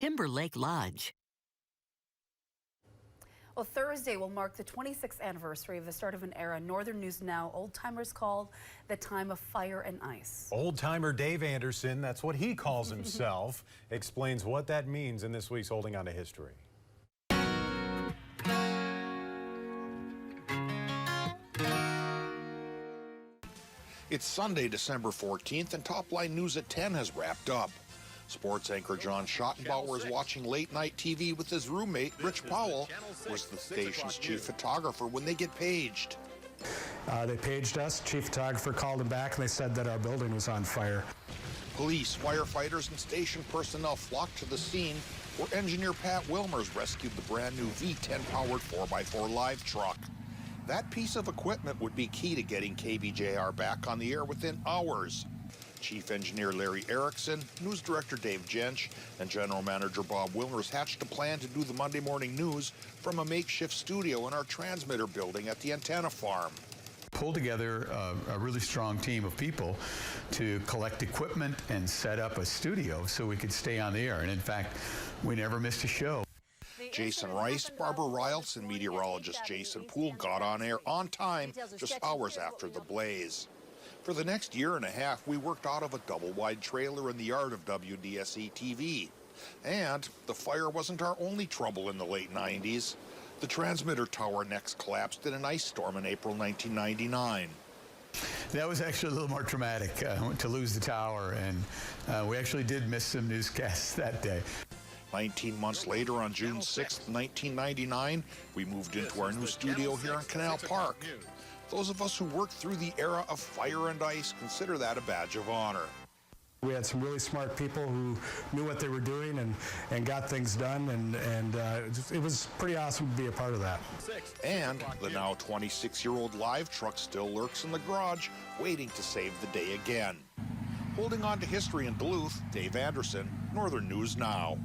Timberlake Lodge. Well, Thursday will mark the 26th anniversary of the start of an era Northern News Now old-timers call the time of fire and ice. Old-timer Dave Anderson, that's what he calls himself, explains what that means in this week's Holding On to History. It's Sunday, December 14th, and Top Line News at 10 has wrapped up. Sports anchor John Schottenbauer is watching late-night TV with his roommate, Rich Powell, who is the station's chief photographer, when they get paged. They paged us. Chief photographer called them back, and they said that our building was on fire. Police, firefighters, and station personnel flocked to the scene, where engineer Pat Wilmers rescued the brand-new V10-powered 4x4 live truck. That piece of equipment would be key to getting KBJR back on the air within hours. Chief Engineer Larry Erickson, News Director Dave Jensch, and General Manager Bob Wilmers hatched a plan to do the Monday morning news from a makeshift studio in our transmitter building at the antenna farm. Pull together a really strong team of people to collect equipment and set up a studio so we could stay on the air. And in fact, we never missed a show. Jason Rice, Barbara Riles, and meteorologist Jason Poole got on air on time just hours after the blaze. For the next year and a half, we worked out of a double-wide trailer in the yard of WDSE-TV. And the fire wasn't our only trouble in the late 90s. The transmitter tower next collapsed in an ice storm in April 1999. That was actually a little more traumatic to lose the tower, and we actually did miss some newscasts that day. 19 months later, on June 6, 1999, we moved into our new studio here in Canal Park. Those of us who worked through the era of fire and ice consider that a badge of honor. We had some really smart people who knew what they were doing and got things done, and it was pretty awesome to be a part of that. And the now 26-year-old live truck still lurks in the garage, waiting to save the day again. Holding on to history in Duluth, Dave Anderson, Northern News Now.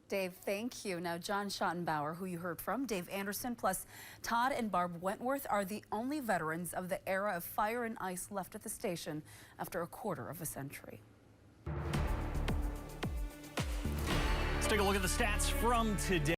Dave, thank you. Now, John Schottenbauer, who you heard from, Dave Anderson, plus Todd and Barb Wentworth are the only veterans of the era of fire and ice left at the station after a quarter of a century. Let's take a look at the stats from today.